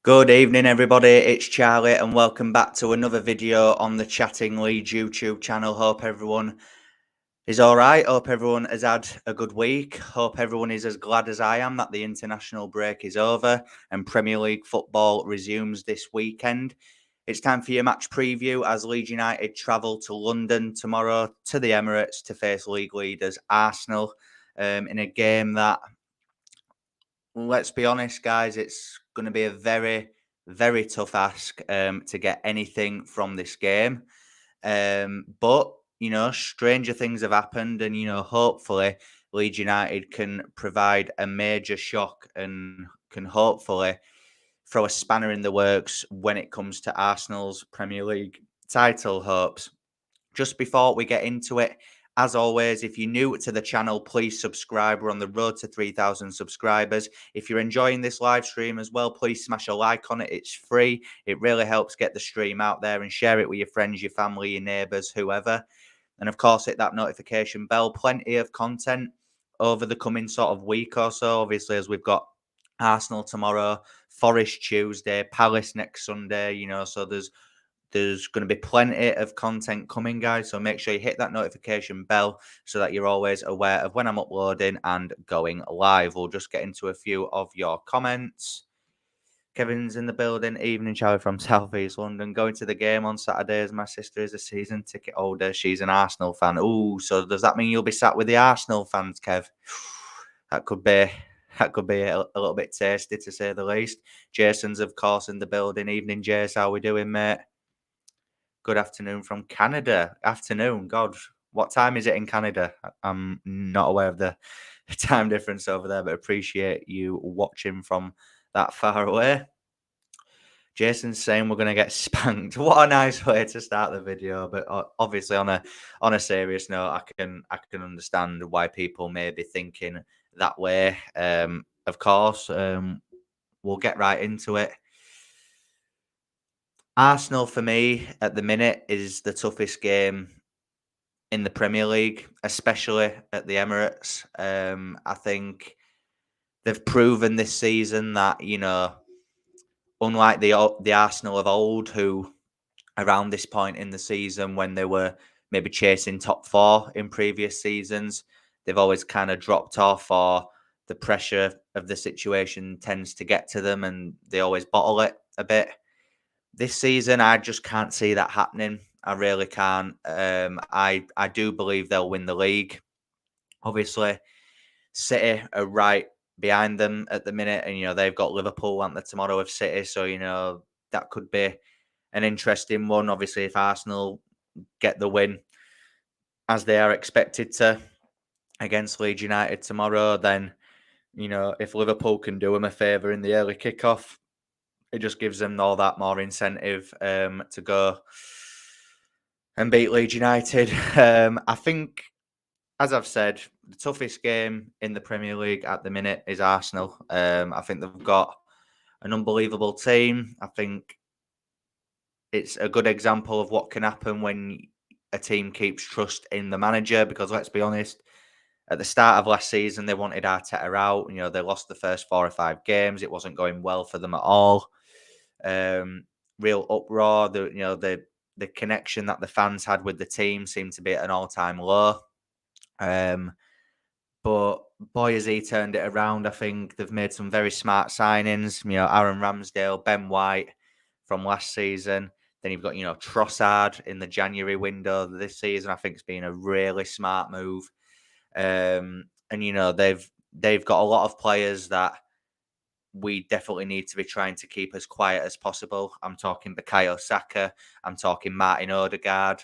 Good evening, everybody. It's Charlie, and welcome back to another video on the Chatting Leeds YouTube channel. Hope everyone is all right. Hope everyone has had a good week. Hope everyone is as glad as I am that the international break is over and Premier League football resumes this weekend. It's time for your match preview as Leeds United travel to London tomorrow to the Emirates to face league leaders Arsenal in a game that, let's be honest, guys, it's going to be a very, very tough ask to get anything from this game. But, stranger things have happened, and, hopefully Leeds United can provide a major shock and can hopefully throw a spanner in the works when it comes to Arsenal's Premier League title hopes. Just before we get into it, as always, if you're new to the channel, please subscribe. We're on the road to 3,000 subscribers. If you're enjoying this live stream as well, please smash a like on it. It's free. It really helps get the stream out there, and share it with your friends, your family, your neighbours, whoever. And of course, hit that notification bell. Plenty of content over the coming sort of week or so. Obviously, as we've got Arsenal tomorrow, Forest Tuesday, Palace next Sunday, so there's going to be plenty of content coming, guys. So make sure you hit that notification bell so that you're always aware of when I'm uploading and going live. We'll just get into a few of your comments. Kevin's in the building. Evening, Charlie from South East London. Going to the game on Saturdays. My sister is a season ticket holder. She's an Arsenal fan. Ooh, so does that mean you'll be sat with the Arsenal fans, Kev? That could be a little bit tasty, to say the least. Jason's, of course, in the building. Evening, Jace. How we doing, mate? Good afternoon from Canada. Afternoon. God, what time is it in Canada? I'm not aware of the time difference over there, but appreciate you watching from that far away. Jason's saying we're going to get spanked. What a nice way to start the video. But obviously, on a serious note, I can understand why people may be thinking that way. Of course, we'll get right into it. Arsenal, for me, at the minute, is the toughest game in the Premier League, especially at the Emirates. I think they've proven this season that, unlike the Arsenal of old, who around this point in the season when they were maybe chasing top four in previous seasons, they've always kind of dropped off, or the pressure of the situation tends to get to them and they always bottle it a bit. This season, I just can't see that happening. I really can't. I do believe they'll win the league. Obviously, City are right behind them at the minute, and they've got Liverpool on the tomorrow of City, so that could be an interesting one. Obviously, if Arsenal get the win as they are expected to against Leeds United tomorrow, then if Liverpool can do them a favour in the early kickoff, it just gives them all that more incentive to go and beat Leeds United. I think, as I've said, the toughest game in the Premier League at the minute is Arsenal. I think they've got an unbelievable team. I think it's a good example of what can happen when a team keeps trust in the manager, because let's be honest, at the start of last season, they wanted Arteta out. They lost the first 4 or 5 games. It wasn't going well for them at all. Real uproar. The connection that the fans had with the team seemed to be at an all-time low. But boy, has he turned it around. I think they've made some very smart signings. Aaron Ramsdale, Ben White from last season. Then you've got, Trossard in the January window this season. I think it's been a really smart move. And they've got a lot of players that we definitely need to be trying to keep as quiet as possible. I'm talking Bukayo Saka. I'm talking Martin Odegaard,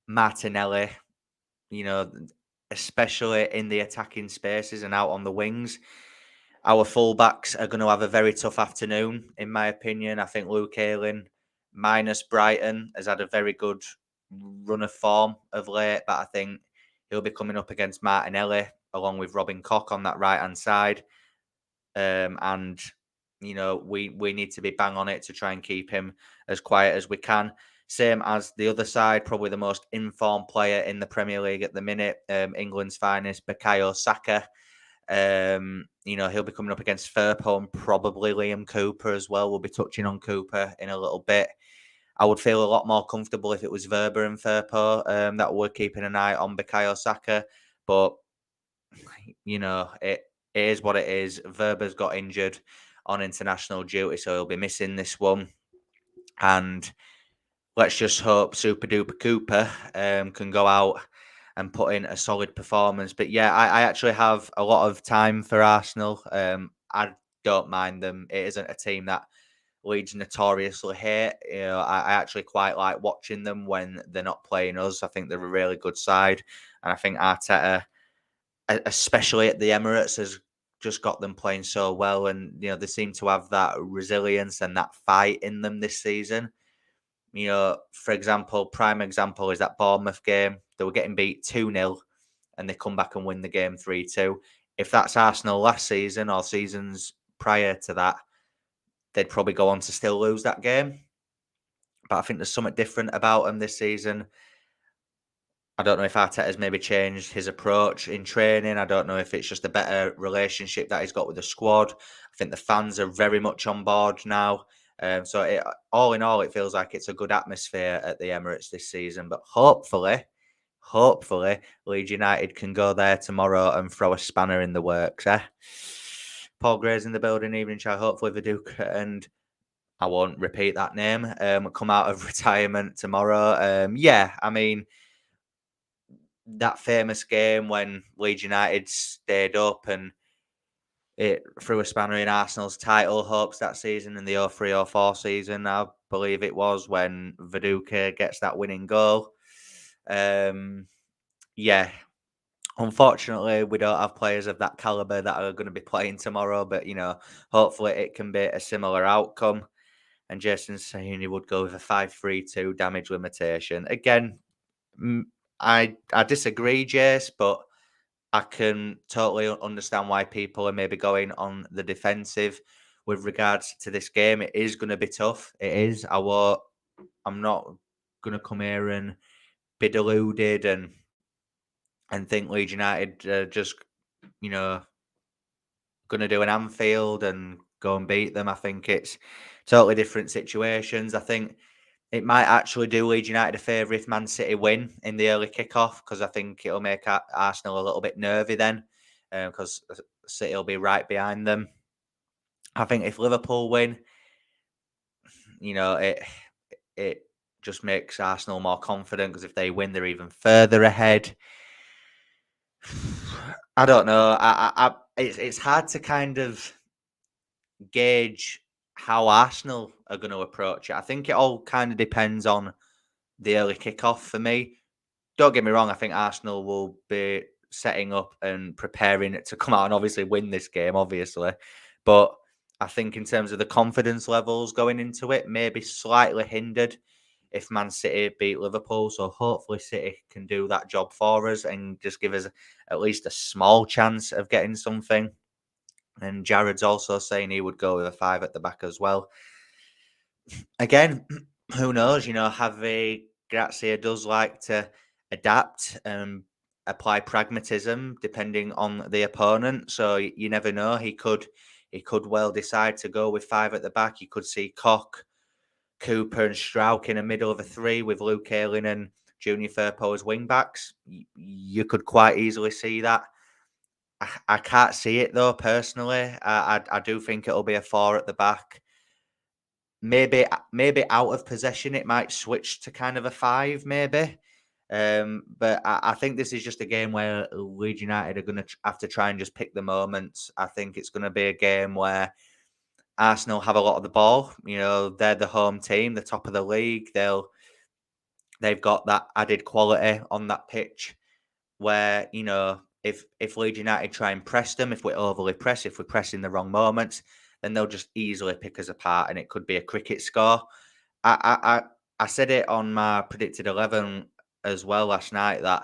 Martinelli, especially in the attacking spaces and out on the wings. Our fullbacks are going to have a very tough afternoon, in my opinion. I think Luke Ayling, minus Brighton, has had a very good run of form of late, but I think he'll be coming up against Martinelli along with Robin Koch on that right-hand side. And we need to be bang on it to try and keep him as quiet as we can. Same as the other side, probably the most informed player in the Premier League at the minute, England's finest, Bukayo Saka. He'll be coming up against Firpo and probably Liam Cooper as well. We'll be touching on Cooper in a little bit. I would feel a lot more comfortable if it was Verba and Firpo that were keeping an eye on Bukayo Saka. But, it is what it is. Verba's got injured on international duty, so he'll be missing this one. And let's just hope Super Duper Cooper can go out and put in a solid performance. But yeah, I actually have a lot of time for Arsenal. I don't mind them. It isn't a team that Leeds notoriously hate. I actually quite like watching them when they're not playing us. I think they're a really good side. And I think Arteta, especially at the Emirates, has just got them playing so well. And, they seem to have that resilience and that fight in them this season. For example, prime example is that Bournemouth game. They were getting beat 2-0 and they come back and win the game 3-2. If that's Arsenal last season or seasons prior to that, they'd probably go on to still lose that game. But I think there's something different about them this season. I don't know if Arteta's maybe changed his approach in training. I don't know if it's just a better relationship that he's got with the squad. I think the fans are very much on board now. All in all, it feels like it's a good atmosphere at the Emirates this season. But hopefully, Leeds United can go there tomorrow and throw a spanner in the works. Paul Gray's in the building, evening chat. Hopefully, Viduka and I won't repeat that name. Come out of retirement tomorrow. That famous game when Leeds United stayed up and it threw a spanner in Arsenal's title hopes that season in the 03-04 season, I believe it was, when Viduka gets that winning goal. Unfortunately, we don't have players of that caliber that are going to be playing tomorrow, but, hopefully it can be a similar outcome. And Jason's saying he would go with a 5-3-2 damage limitation. Again, I disagree, Jace, but I can totally understand why people are maybe going on the defensive with regards to this game. It is going to be tough. It is. I'm not going to come here and be deluded and think Leeds United just, going to do an Anfield and go and beat them. I think it's totally different situations. I think it might actually do Leeds United a favour if Man City win in the early kickoff, because I think it'll make Arsenal a little bit nervy then, because City will be right behind them. I think if Liverpool win, it just makes Arsenal more confident, because if they win, they're even further ahead. I don't know. It's hard to kind of gauge how Arsenal are going to approach it. I think it all kind of depends on the early kickoff for me. Don't get me wrong, I think Arsenal will be setting up and preparing to come out and obviously win this game, obviously. But I think in terms of the confidence levels going into it, maybe slightly hindered if Man City beat Liverpool. So hopefully City can do that job for us and just give us at least a small chance of getting something. And Jared's also saying he would go with a 5 at the back as well. Again, who knows? Javi Gracia does like to adapt and apply pragmatism depending on the opponent. So you never know. He could well decide to go with 5 at the back. You could see Koch, Cooper, and Strauch in the middle of a 3 with Luke Ayling and Junior Firpo as wing backs. You could quite easily see that. I can't see it though, personally. I do think it'll be a 4 at the back. Maybe out of possession, it might switch to kind of a 5, maybe. But I think this is just a game where Leeds United are going to have to try and just pick the moments. I think it's going to be a game where Arsenal have a lot of the ball. They're the home team, the top of the league. They've got that added quality on that pitch where, if Leeds United try and press them, if we overly press, if we press in the wrong moments, then they'll just easily pick us apart, and it could be a cricket score. I said it on my predicted 11 as well last night that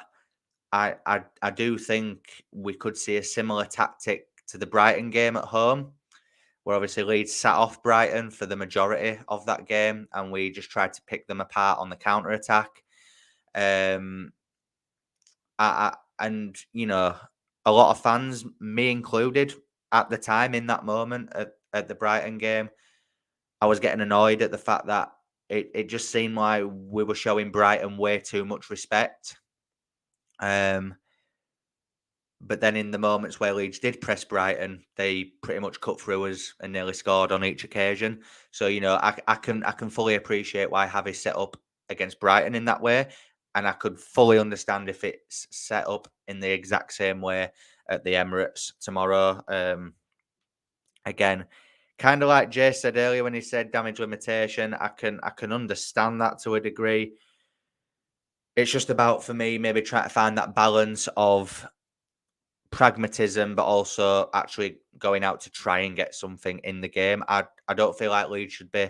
I do think we could see a similar tactic to the Brighton game at home, where obviously Leeds sat off Brighton for the majority of that game, and we just tried to pick them apart on the counter attack. And a lot of fans, me included, at the time in that moment at the Brighton game, I was getting annoyed at the fact that it just seemed like we were showing Brighton way too much respect. Um, but then in the moments where Leeds did press Brighton, they pretty much cut through us and nearly scored on each occasion. So I can fully appreciate why Javi set up against Brighton in that way, and I could fully understand if it's set up in the exact same way at the Emirates tomorrow. Again, kind of like Jay said earlier when he said damage limitation, I can understand that to a degree. It's just about for me maybe trying to find that balance of pragmatism, but also actually going out to try and get something in the game. I don't feel like Leeds should be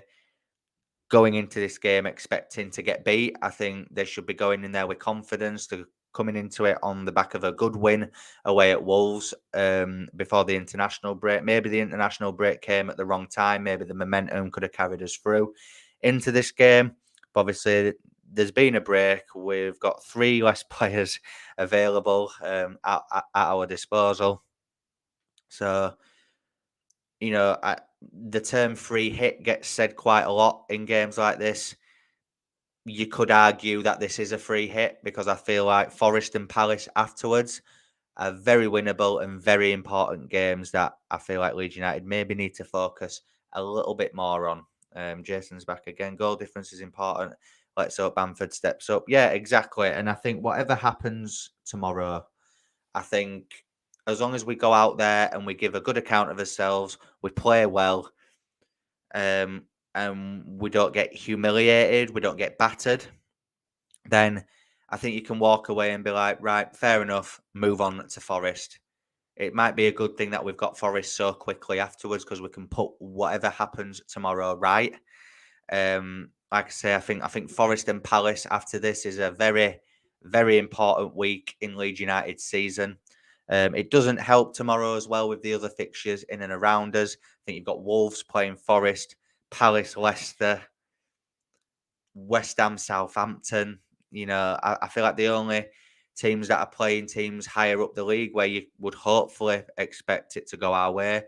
going into this game expecting to get beat. I think they should be going in there with confidence, to coming into it on the back of a good win away at Wolves before the international break. Maybe the international break came at the wrong time. Maybe the momentum could have carried us through into this game. But obviously, there's been a break. We've got 3 less players available at our disposal. So, the term free hit gets said quite a lot in games like this. You could argue that this is a free hit because I feel like Forest and Palace afterwards are very winnable and very important games that I feel like Leeds United maybe need to focus a little bit more on. Jason's back again. Goal difference is important. Let's hope Bamford steps up. Yeah, exactly. And I think whatever happens tomorrow, I think as long as we go out there and we give a good account of ourselves, we play well, um, and we don't get humiliated, we don't get battered, then I think you can walk away and be like, right, fair enough, move on to Forest. It might be a good thing that we've got Forest so quickly afterwards because we can put whatever happens tomorrow right. Like I say, I think Forest and Palace after this is a very, very important week in Leeds United's season. It doesn't help tomorrow as well with the other fixtures in and around us. I think you've got Wolves playing Forest, Palace, Leicester, West Ham, Southampton. I feel like the only teams that are playing teams higher up the league where you would hopefully expect it to go our way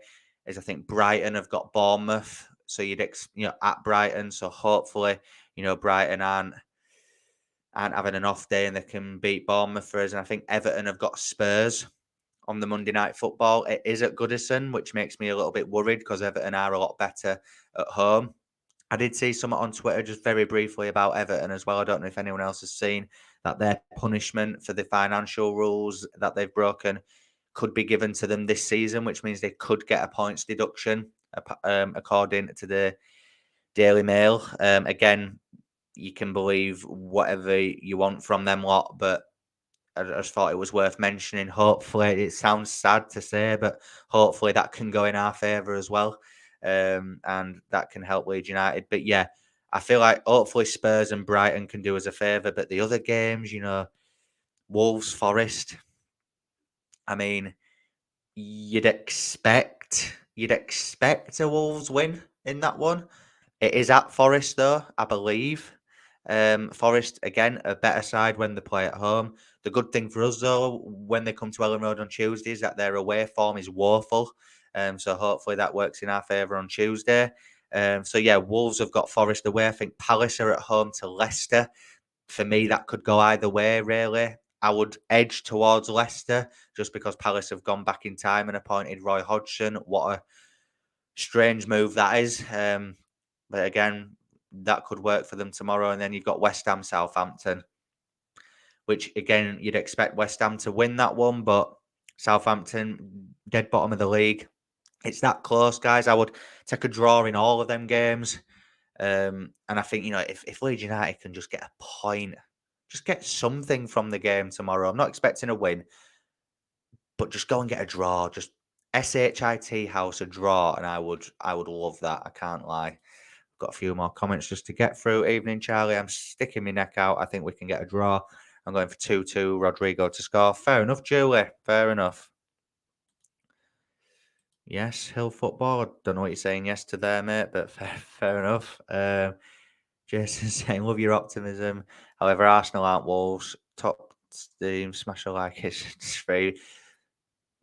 is I think Brighton have got Bournemouth, so at Brighton, so hopefully Brighton aren't having an off day and they can beat Bournemouth for us. And I think Everton have got Spurs on the Monday Night Football. It is at Goodison, which makes me a little bit worried because Everton are a lot better at home. I did see something on Twitter just very briefly about Everton as well. I don't know if anyone else has seen that their punishment for the financial rules that they've broken could be given to them this season, which means they could get a points deduction, according to the Daily Mail. Again, you can believe whatever you want from them lot, but I just thought it was worth mentioning. Hopefully, it sounds sad to say, but hopefully that can go in our favour as well, and that can help Leeds United. But yeah, I feel like hopefully Spurs and Brighton can do us a favour. But the other games, Wolves, Forest. I mean, you'd expect a Wolves win in that one. It is at Forest though, I believe. Forest again a better side when they play at home. The good thing for us though, when they come to Ellen Road on Tuesday, is that their away form is woeful. So hopefully that works in our favour on Tuesday. So yeah, Wolves have got Forest away. I think Palace are at home to Leicester. For me, that could go either way, really. I would edge towards Leicester just because Palace have gone back in time and appointed Roy Hodgson. What a strange move that is. But again, that could work for them tomorrow. And then you've got West Ham, Southampton, which again, you'd expect West Ham to win that one, but Southampton, dead bottom of the league. It's that close, guys. I would take a draw in all of them games. And I think, if Leeds United can just get a point, just get something from the game tomorrow. I'm not expecting a win, but just go and get a draw. Just SHIT house a draw, and I would love that. I can't lie. Got a few more comments just to get through. Evening, Charlie. I'm sticking my neck out. I think we can get a draw. I'm going for 2-2. Rodrigo to score. Fair enough, Julie. Fair enough. Yes, Hill football. I don't know what you're saying yes to there, mate, but fair enough. Jason saying, love your optimism. However, Arsenal aren't Wolves. Top team, smash a like. It's free.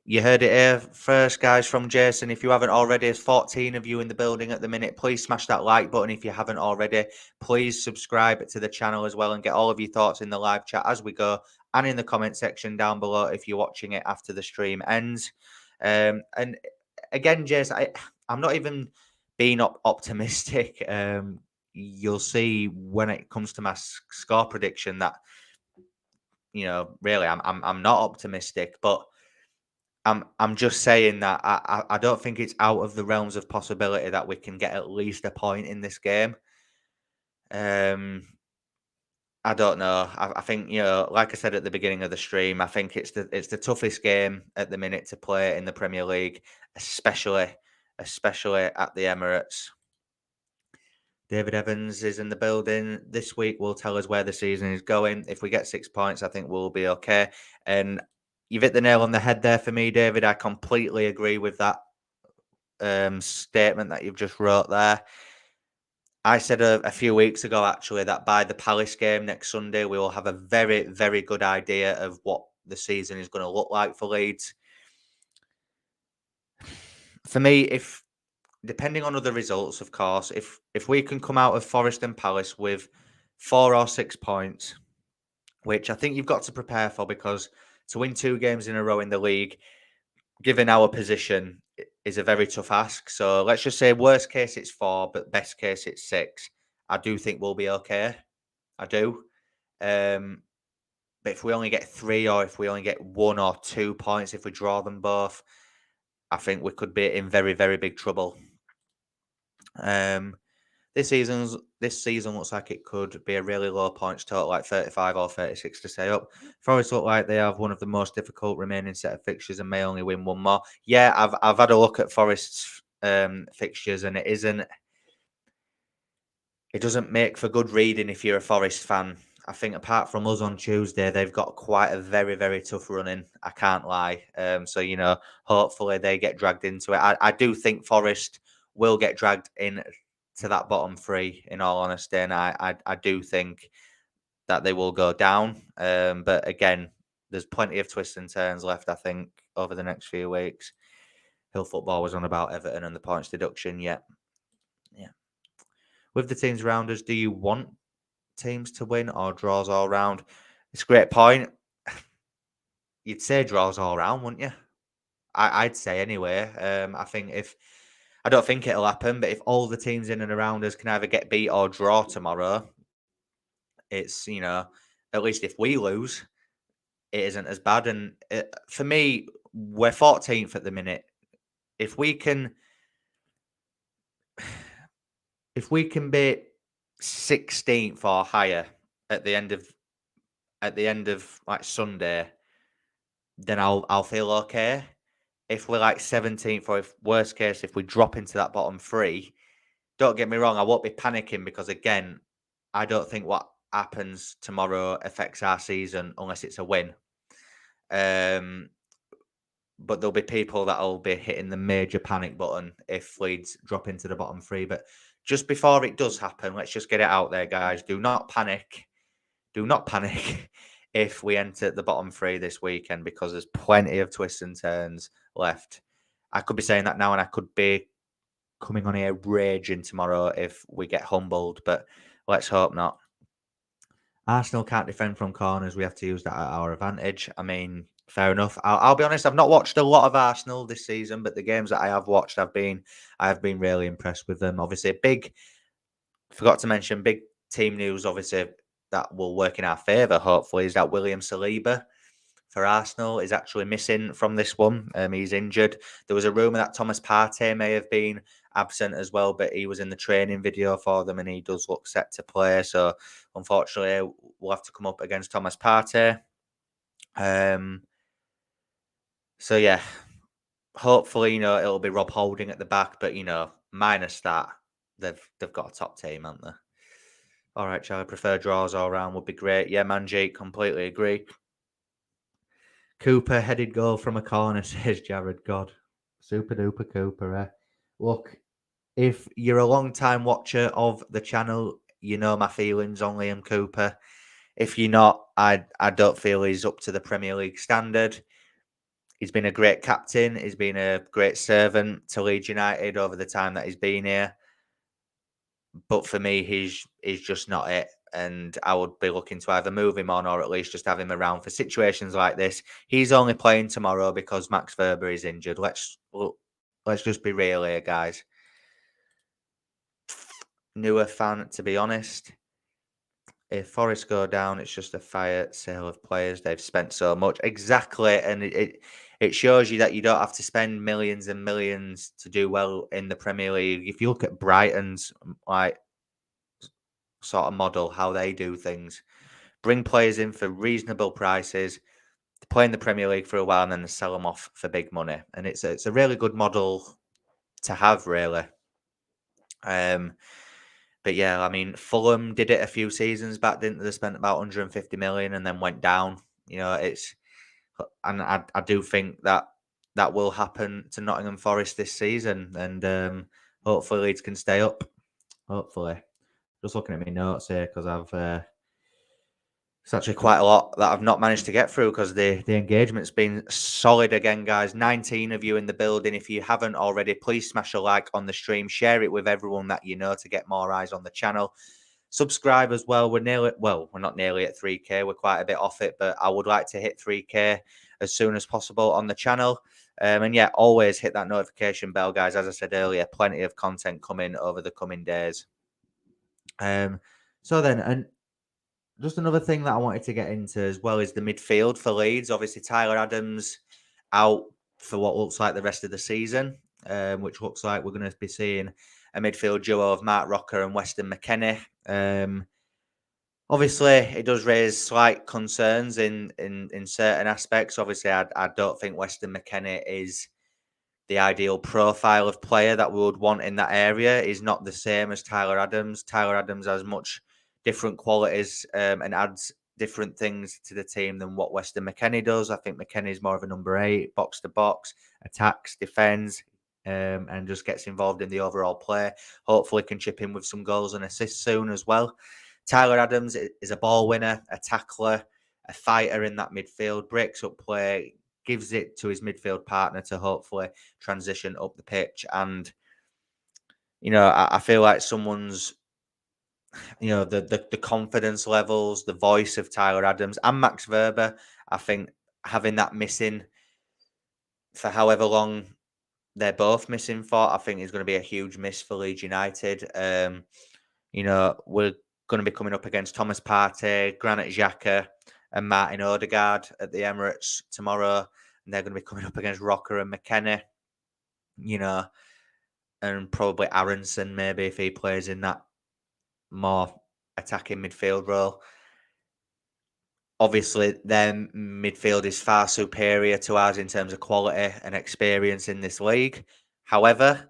You heard it here first, guys, from Jason. If you haven't already, there's 14 of you in the building at the minute. Please smash that like button if you haven't already. Please subscribe to the channel as well and get all of your thoughts in the live chat as we go and in the comment section down below if you're watching it after the stream ends. And again, Jason, I'm not even being optimistic. You'll see when it comes to my score prediction that really, I'm not optimistic, but I'm just saying that I don't think it's out of the realms of possibility that we can get at least a point in this game. I don't know. I think like I said at the beginning of the stream, I think it's the toughest game at the minute to play in the Premier League, especially at the Emirates. David Evans is in the building this week. Will tell us where the season is going. If we get 6 points, I think we'll be okay. And you've hit the nail on the head there for me, David. I completely agree with that statement that you've just wrote there. I said a few weeks ago, actually, that by the Palace game next Sunday, we will have a very, very good idea of what the season is going to look like for Leeds. For me, if depending on other results, of course, if we can come out of Forest and Palace with 4 or 6 points, which I think you've got to prepare for, because to win 2 games in a row in the league, given our position, is a very tough ask. So let's just say worst case it's 4, but best case it's 6. I do think we'll be okay. I do. But if we only get 3, or if we only get 1 or 2 points, if we draw them both, I think we could be in very, very big trouble. This season looks like it could be a really low points total, like 35 or 36 to stay up. Forest look like they have one of the most difficult remaining set of fixtures and may only win 1 more. Yeah, I've had a look at Forest's fixtures, and it doesn't make for good reading if you're a Forest fan. I think apart from us on Tuesday, they've got quite a very, very tough run in. I can't lie. So hopefully they get dragged into it. I do think Forest will get dragged in to that bottom 3, in all honesty, and I do think that they will go down. But again, there's plenty of twists and turns left, I think, over the next few weeks. Hill Football was on about Everton and the points deduction. Yeah. With the teams around us, do you want teams to win or draws all round? It's a great point. You'd say draws all round, wouldn't you? I'd say anyway. I don't think it'll happen, but if all the teams in and around us can either get beat or draw tomorrow, it's at least if we lose, it isn't as bad. And for me, we're 14th at the minute. If we can be 16th or higher at the end of like Sunday, then I'll feel okay. If we're like 17th, or if worst case, if we drop into that bottom 3, don't get me wrong, I won't be panicking, because again, I don't think what happens tomorrow affects our season unless it's a win. But there'll be people that'll be hitting the major panic button if Leeds drop into the bottom 3. But just before it does happen, let's just get it out there, guys. Do not panic. Do not panic if we enter the bottom 3 this weekend, because there's plenty of twists and turns left. I could be saying that now, and I could be coming on here raging tomorrow if we get humbled, but let's hope not. Arsenal can't defend from corners. We have to use that at our advantage. I mean, fair enough. I'll be honest, I've not watched a lot of Arsenal this season, but the games that I have watched, I have been really impressed with them. Obviously, forgot to mention, big team news, obviously, that will work in our favour, hopefully, is that William Saliba for Arsenal is actually missing from this one. He's injured. There was a rumour that Thomas Partey may have been absent as well, but he was in the training video for them, and he does look set to play. So, unfortunately, we'll have to come up against Thomas Partey. So, yeah, hopefully, it'll be Rob Holding at the back, but, minus that, they've got a top team, haven't they? All right, Charlie, prefer draws all round would be great. Yeah, Manjeet, completely agree. Cooper headed goal from a corner, says Jared. God, super duper Cooper. Look, if you're a long time watcher of the channel, you know my feelings on Liam Cooper. If you're not, I don't feel he's up to the Premier League standard. He's been a great captain. He's been a great servant to Leeds United over the time that he's been here. But for me, he's just not it. And I would be looking to either move him on or at least just have him around for situations like this. He's only playing tomorrow because Max Verber is injured. Let's just be real here, guys. Newer fan, to be honest. If Forest go down, it's just a fire sale of players. They've spent so much. Exactly. And it shows you that you don't have to spend millions and millions to do well in the Premier League. If you look at Brighton's like sort of model, how they do things, bring players in for reasonable prices, to play in the Premier League for a while and then sell them off for big money. And it's a really good model to have, really. But yeah, I mean, Fulham did it a few seasons back, didn't they? They spent about 150 million and then went down. And I do think that that will happen to Nottingham Forest this season, and hopefully Leeds can stay up. Hopefully, just looking at my notes here because it's actually quite a lot that I've not managed to get through because the engagement's been solid again, guys. 19 of you in the building. If you haven't already, please smash a like on the stream. Share it with everyone that you know to get more eyes on the channel. Subscribe as well. We're not nearly at 3K. We're quite a bit off it, but I would like to hit 3K as soon as possible on the channel. And yeah, always hit that notification bell, guys. As I said earlier, plenty of content coming over the coming days. And just another thing that I wanted to get into as well is the midfield for Leeds. Obviously, Tyler Adams out for what looks like the rest of the season, which looks like we're going to be seeing a midfield duo of Mark Rocker and Weston McKennie. Obviously, it does raise slight concerns in certain aspects. Obviously, I don't think Weston McKennie is the ideal profile of player that we would want in that area. Is not the same as Tyler Adams. Tyler Adams has much different qualities and adds different things to the team than what Weston McKennie does. I think McKennie is more of a number 8, box to box, attacks, defends, and just gets involved in the overall play. Hopefully can chip in with some goals and assists soon as well. Tyler Adams is a ball winner, a tackler, a fighter in that midfield, breaks up play, gives it to his midfield partner to hopefully transition up the pitch. And, I feel like someone's, the confidence levels, the voice of Tyler Adams and Max Verber, I think having that missing for however long they're both missing for, I think is going to be a huge miss for Leeds United. We're going to be coming up against Thomas Partey, Granit Xhaka, and Martin Odegaard at the Emirates tomorrow. And they're going to be coming up against Rocker and McKennie, and probably Aronson, maybe, if he plays in that more attacking midfield role. Obviously, their midfield is far superior to ours in terms of quality and experience in this league. However,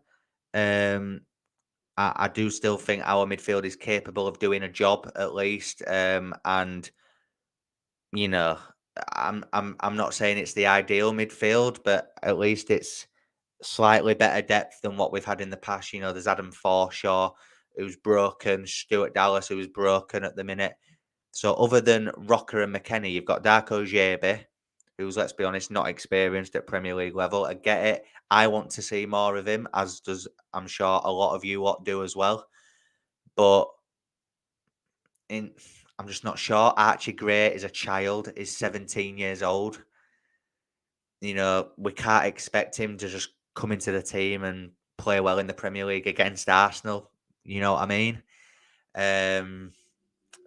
I do still think our midfield is capable of doing a job at least. I'm not saying it's the ideal midfield, but at least it's slightly better depth than what we've had in the past. There's Adam Forshaw, who's broken, Stuart Dallas, who's broken at the minute. So other than Rocker and McKennie, you've got Darko Jebe, who's, let's be honest, not experienced at Premier League level. I get it. I want to see more of him, as does, I'm sure, a lot of you lot do as well. But I'm just not sure. Archie Gray is a child. He's 17 years old. We can't expect him to just come into the team and play well in the Premier League against Arsenal. You know what I mean?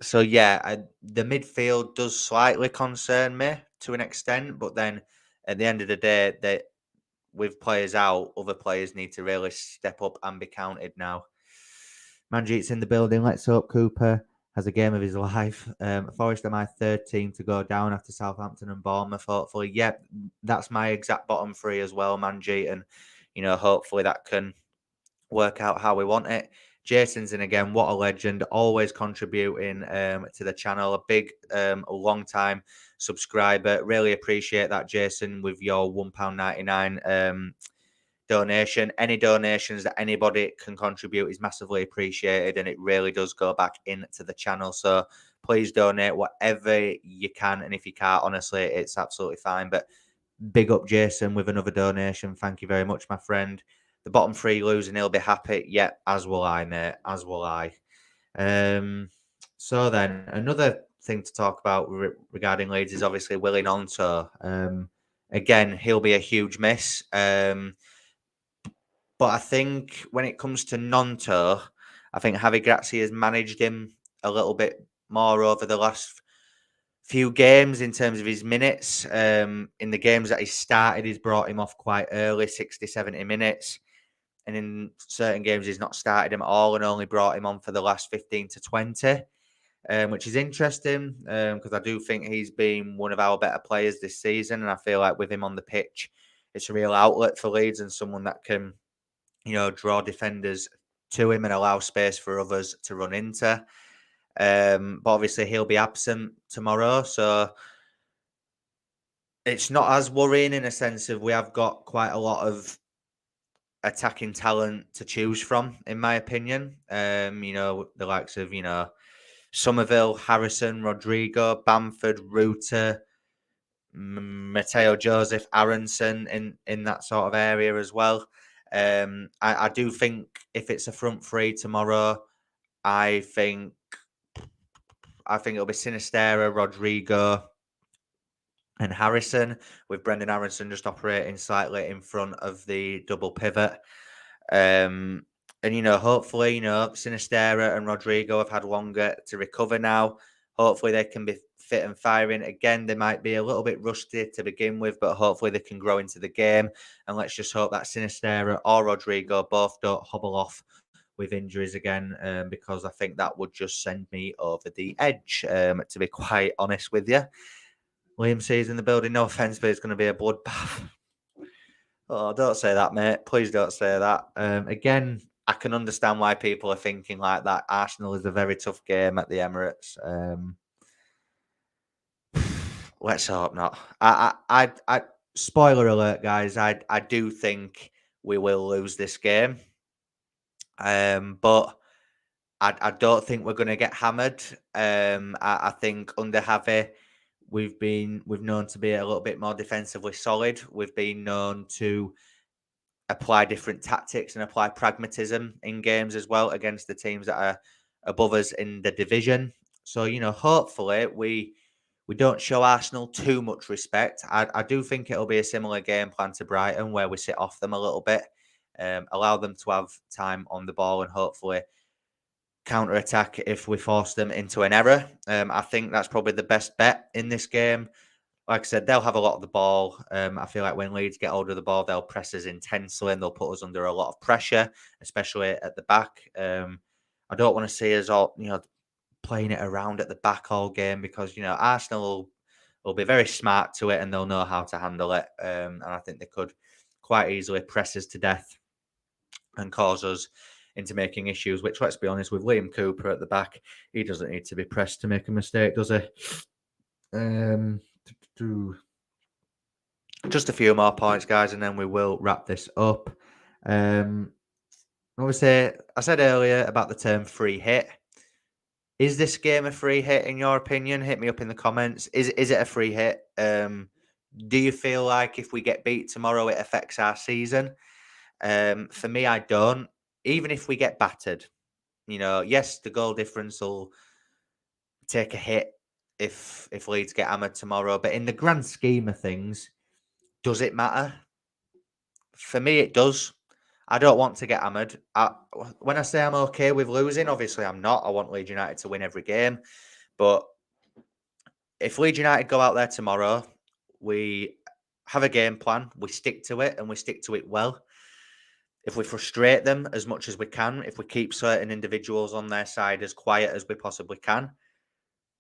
So yeah, the midfield does slightly concern me to an extent, but then at the end of the day, that with players out, other players need to really step up and be counted now. Manjeet's in the building. Let's hope Cooper has a game of his life. Forest are my third team to go down after Southampton and Bournemouth. Hopefully, that's my exact bottom 3 as well, Manjeet, and hopefully that can work out how we want it. Jason's in again. What a legend. Always contributing to the channel. A big, long time subscriber. Really appreciate that, Jason, with your £1.99 donation. Any donations that anybody can contribute is massively appreciated, and it really does go back into the channel. So please donate whatever you can. And if you can't, honestly, it's absolutely fine. But Big up Jason with another donation. Thank you very much, my friend. The bottom three losing, he'll be happy. Yep, as will I, mate. As will I. So then, another thing to talk about regarding Leeds is obviously Willie Gnonto. Again, he'll be a huge miss. But I think when it comes to Gnonto, I think Javi Gracia has managed him a little bit more over the last few games in terms of his minutes. In the games that he started, he's brought him off quite early, 60, 70 minutes. And in certain games, he's not started him at all and only brought him on for the last 15 to 20, which is interesting because I do think he's been one of our better players this season. And I feel like with him on the pitch, it's a real outlet for Leeds and someone that can, draw defenders to him and allow space for others to run into. But obviously he'll be absent tomorrow, so it's not as worrying in a sense of we have got quite a lot of attacking talent to choose from, in my opinion. The likes of, Somerville, Harrison, Rodrigo, Bamford, Ruta, Mateo Joseph, Aronson in that sort of area as well. I do think if it's a front three tomorrow, I think it'll be Sinistera, Rodrigo, and Harrison, with Brendan Aronson just operating slightly in front of the double pivot. And hopefully, Sinistera and Rodrigo have had longer to recover now. Hopefully, they can be fit and firing. Again, they might be a little bit rusty to begin with, but hopefully they can grow into the game. And let's just hope that Sinistera or Rodrigo both don't hobble off with injuries again, because I think that would just send me over the edge, to be quite honest with you. Liam C's in the building. No offense, but it's going to be a bloodbath. Oh, don't say that, mate. Please don't say that. Again, I can understand why people are thinking like that. Arsenal is a very tough game at the Emirates. Let's hope not. I spoiler alert, guys. I do think we will lose this game. But I don't think we're going to get hammered. I think under Javi, we've known to be a little bit more defensively solid. We've been known to apply different tactics and apply pragmatism in games as well against the teams that are above us in the division. So, hopefully we don't show Arsenal too much respect. I do think it'll be a similar game plan to Brighton where we sit off them a little bit, allow them to have time on the ball and hopefully counter-attack if we force them into an error. I think that's probably the best bet in this game. Like I said, they'll have a lot of the ball. I feel like when Leeds get hold of the ball, they'll press us intensely and they'll put us under a lot of pressure, especially at the back. I don't want to see us all, playing it around at the back all game because, Arsenal will be very smart to it and they'll know how to handle it. And I think they could quite easily press us to death and cause us into making issues, which, let's be honest, with Liam Cooper at the back, he doesn't need to be pressed to make a mistake, does he? Just a few more points, guys, and then we will wrap this up. Obviously, I said earlier about the term free hit. Is this game a free hit in your opinion? Hit me up in the comments. Is it a free hit? Do you feel like if we get beat tomorrow, it affects our season? For me, I don't. Even if we get battered, yes, the goal difference will take a hit if Leeds get hammered tomorrow. But in the grand scheme of things, does it matter? For me, it does. I don't want to get hammered. When I say I'm okay with losing, obviously I'm not. I want Leeds United to win every game. But if Leeds United go out there tomorrow, we have a game plan, we stick to it, and we stick to it well. If we frustrate them as much as we can, if we keep certain individuals on their side as quiet as we possibly can,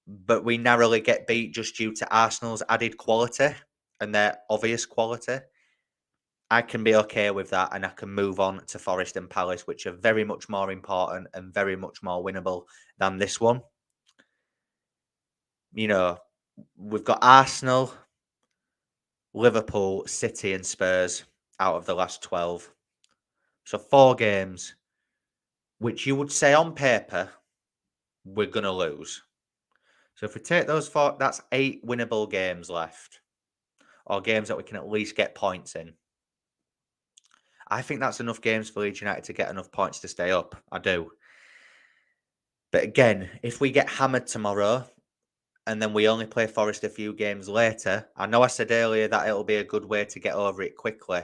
but we narrowly get beat just due to Arsenal's added quality and their obvious quality, I can be okay with that and I can move on to Forest and Palace, which are very much more important and very much more winnable than this one. We've got Arsenal, Liverpool, City and Spurs out of the last 12. So 4 games, which you would say on paper, we're going to lose. So if we take those 4, that's 8 winnable games left. or games that we can at least get points in. I think that's enough games for Leeds United to get enough points to stay up. I do. But again, if we get hammered tomorrow and then we only play Forest a few games later, I know I said earlier that it'll be a good way to get over it quickly.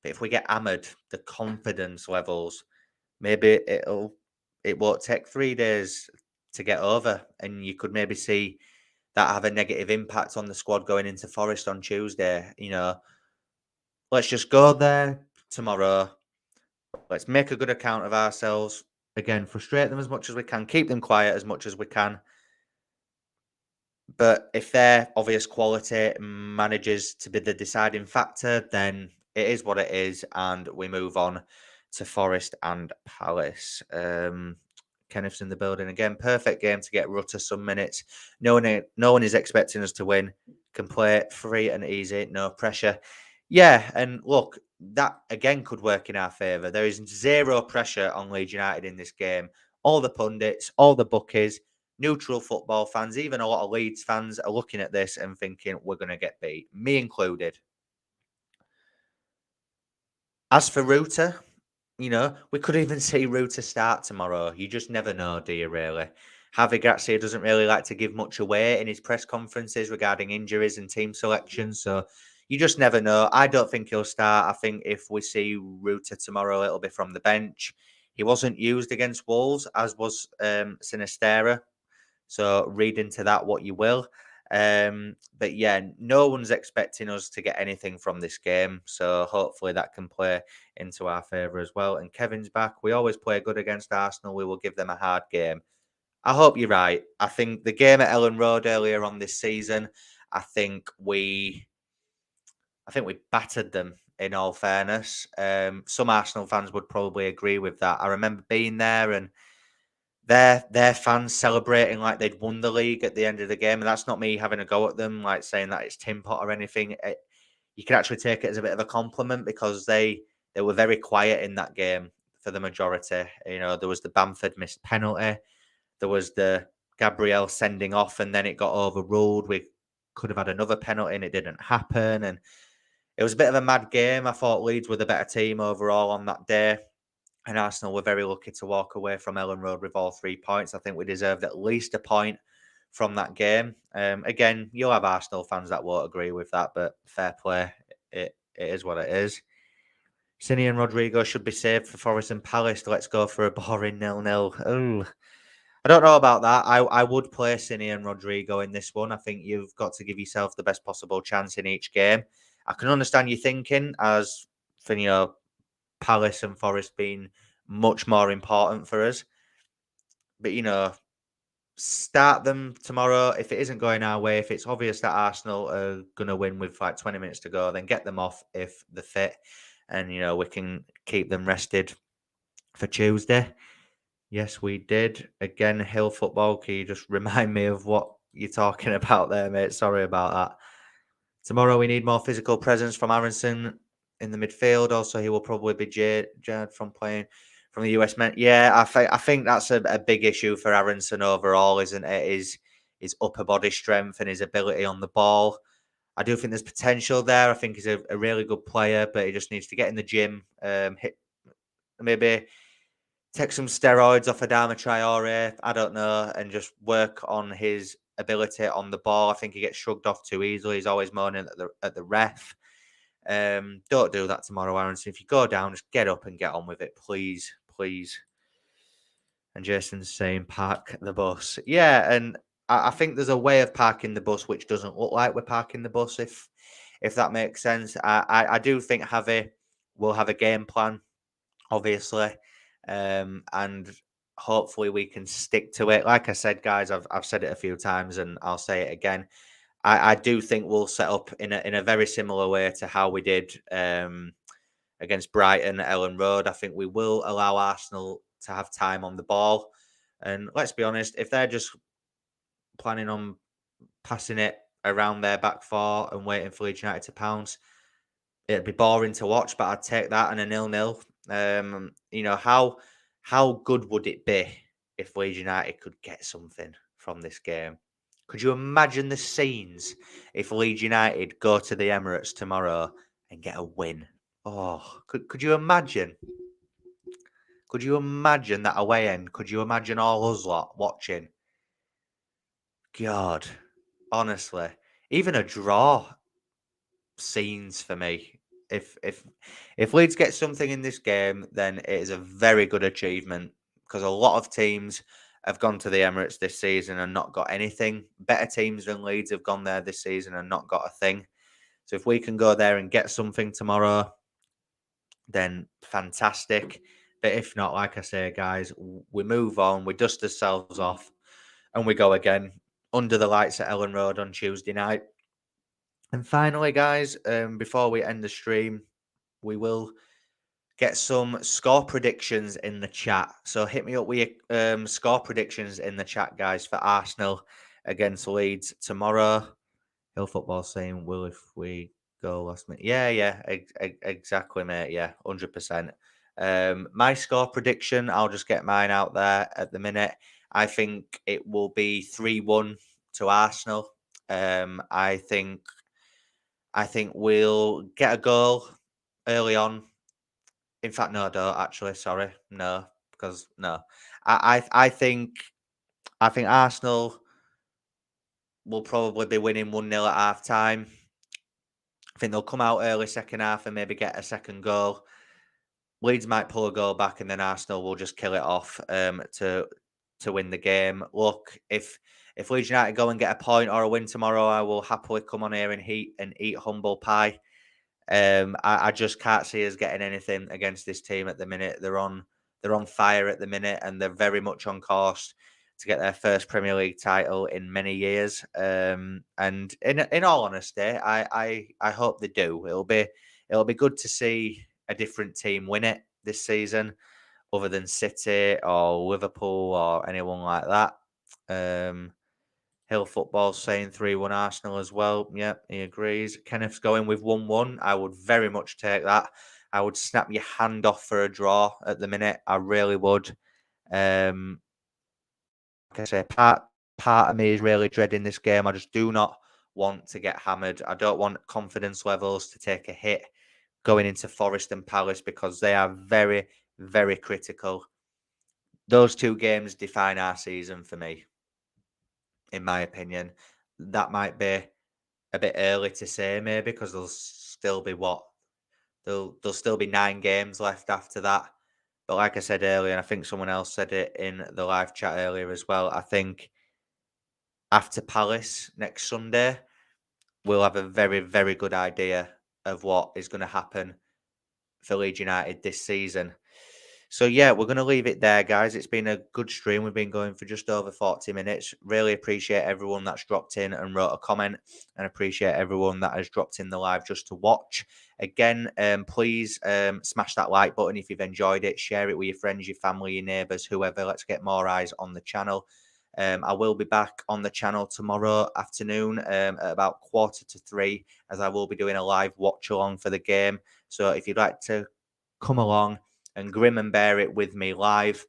But if we get hammered, the confidence levels, maybe it won't take 3 days to get over, and you could maybe see that have a negative impact on the squad going into Forest on Tuesday. Let's just go there tomorrow. Let's make a good account of ourselves. Again, frustrate them as much as we can, keep them quiet as much as we can. But if their obvious quality manages to be the deciding factor, then it is what it is, and we move on to Forest and Palace. Kenneth's in the building again. Perfect game to get Rutter some minutes. No one is expecting us to win. Can play free and easy, no pressure. Yeah, and look, that again could work in our favour. There is zero pressure on Leeds United in this game. All the pundits, all the bookies, neutral football fans, even a lot of Leeds fans are looking at this and thinking we're going to get beat, me included. As for Rutter, we could even see Rutter start tomorrow. You just never know, do you, really? Javi Gracia doesn't really like to give much away in his press conferences regarding injuries and team selection, so you just never know. I don't think he'll start. I think if we see Rutter tomorrow, it'll be from the bench. He wasn't used against Wolves, as was Sinistera. So read into that what you will. But yeah, no one's expecting us to get anything from this game. So hopefully that can play into our favour as well. And Kevin's back. We always play good against Arsenal. We will give them a hard game. I hope you're right. I think the game at Ellen Road earlier on this season, I think we battered them, in all fairness. Some Arsenal fans would probably agree with that. I remember being there and their fans celebrating like they'd won the league at the end of the game, and that's not me having a go at them, like saying that it's tin pot or anything. You can actually take it as a bit of a compliment because they were very quiet in that game for the majority. There was the Bamford missed penalty, there was the Gabriel sending off, and then it got overruled. We could have had another penalty, and it didn't happen, and it was a bit of a mad game. I thought Leeds were the better team overall on that day. And Arsenal were very lucky to walk away from Ellen Road with all 3 points. I think we deserved at least a point from that game. Again, you'll have Arsenal fans that won't agree with that, but fair play. It is what it is. Cini and Rodrigo should be saved for Forest and Palace. Let's go for a boring 0-0. Oh, I don't know about that. I would play Cini and Rodrigo in this one. I think you've got to give yourself the best possible chance in each game. I can understand you thinking, as for Palace and Forest being much more important for us. But, start them tomorrow. If it isn't going our way, if it's obvious that Arsenal are going to win with like 20 minutes to go, then get them off if they're fit. And, we can keep them rested for Tuesday. Yes, we did. Again, Hill football. Can you just remind me of what you're talking about there, mate? Sorry about that. Tomorrow we need more physical presence from Aronson in the midfield. Also, he will probably be jarred from playing from the US men. Yeah, I think that's a big issue for Aronson overall, isn't it? His upper body strength and his ability on the ball. I do think there's potential there. I think he's a really good player, but he just needs to get in the gym, maybe take some steroids off Adama Traore, I don't know, and just work on his ability on the ball. I think he gets shrugged off too easily. He's always moaning at the ref. Don't do that tomorrow, Aronson. If you go down, just get up and get on with it, please, please. And Jason's saying park the bus. Yeah, and I think there's a way of parking the bus which doesn't look like we're parking the bus, if that makes sense. I do think Javi will have a game plan, obviously, and hopefully we can stick to it. Like I said, guys, I've said it a few times and I'll say it again. I do think we'll set up in a very similar way to how we did against Brighton at Ellen Road. I think we will allow Arsenal to have time on the ball. And let's be honest, if they're just planning on passing it around their back four and waiting for Leeds United to pounce, it'd be boring to watch, but I'd take that and a 0-0. How good would it be if Leeds United could get something from this game? Could you imagine the scenes if Leeds United go to the Emirates tomorrow and get a win? Oh, could you imagine? Could you imagine that away end? Could you imagine all us lot watching? God, honestly, even a draw scenes for me. If Leeds get something in this game, then it is a very good achievement because a lot of teams have gone to the Emirates this season and not got anything. Better teams than Leeds have gone there this season and not got a thing. So if we can go there and get something tomorrow, then fantastic. But if not, like I say, guys, we move on, we dust ourselves off, and we go again under the lights at Ellen Road on Tuesday night. And finally, guys, before we end the stream, we will get some score predictions in the chat. So hit me up with your score predictions in the chat, guys, for Arsenal against Leeds tomorrow. Hill Football saying, "Will if we go last minute?" Yeah, exactly, mate. Yeah, 100%. My score prediction, I'll just get mine out there at the minute. I think it will be 3-1 to Arsenal. I think we'll get a goal early on. In fact, no, I don't actually. Sorry, no, because no, I think Arsenal will probably be winning 1-0 at half time. I think they'll come out early second half and maybe get a second goal. Leeds might pull a goal back, and then Arsenal will just kill it off to win the game. Look, if Leeds United go and get a point or a win tomorrow, I will happily come on here and eat humble pie. I just can't see us getting anything against this team at the minute. They're on fire at the minute, and they're very much on course to get their first Premier League title in many years. And in all honesty, I hope they do. It'll be good to see a different team win it this season, other than City or Liverpool or anyone like that. Hill Football saying 3-1 Arsenal as well. Yep, he agrees. Kenneth's going with 1-1. I would very much take that. I would snap your hand off for a draw at the minute. I really would. Like I say, part of me is really dreading this game. I just do not want to get hammered. I don't want confidence levels to take a hit going into Forest and Palace because they are very, very critical. Those two games define our season for me, in my opinion. That might be a bit early to say, maybe, because there'll still be there'll still be 9 games left after that. But like I said earlier, and I think someone else said it in the live chat earlier as well, I think after Palace next Sunday, we'll have a very, very good idea of what is going to happen for Leeds United this season. So yeah, we're going to leave it there, guys. It's been a good stream. We've been going for just over 40 minutes. Really appreciate everyone that's dropped in and wrote a comment, and appreciate everyone that has dropped in the live just to watch. Again, please smash that like button if you've enjoyed it. Share it with your friends, your family, your neighbours, whoever. Let's get more eyes on the channel. I will be back on the channel tomorrow afternoon at about 2:45, as I will be doing a live watch along for the game. So if you'd like to come along and grim and bear it with me live,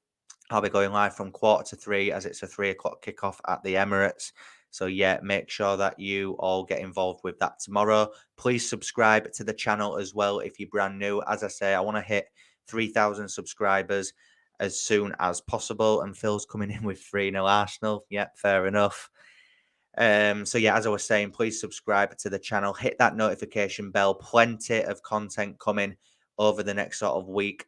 I'll be going live from 2:45 as it's a 3 o'clock kickoff at the Emirates. So yeah, make sure that you all get involved with that tomorrow. Please subscribe to the channel as well if you're brand new. As I say, I want to hit 3,000 subscribers as soon as possible. And Phil's coming in with 3-0 Arsenal. Yep, fair enough. So yeah, as I was saying, please subscribe to the channel, hit that notification bell. Plenty of content coming over the next sort of weeks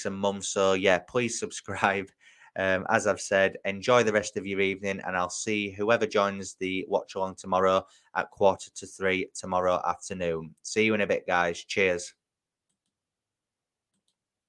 and months. So yeah, please subscribe. As I've said, enjoy the rest of your evening, and I'll see whoever joins the watch along tomorrow at 2:45 tomorrow afternoon. See you in a bit, guys. Cheers.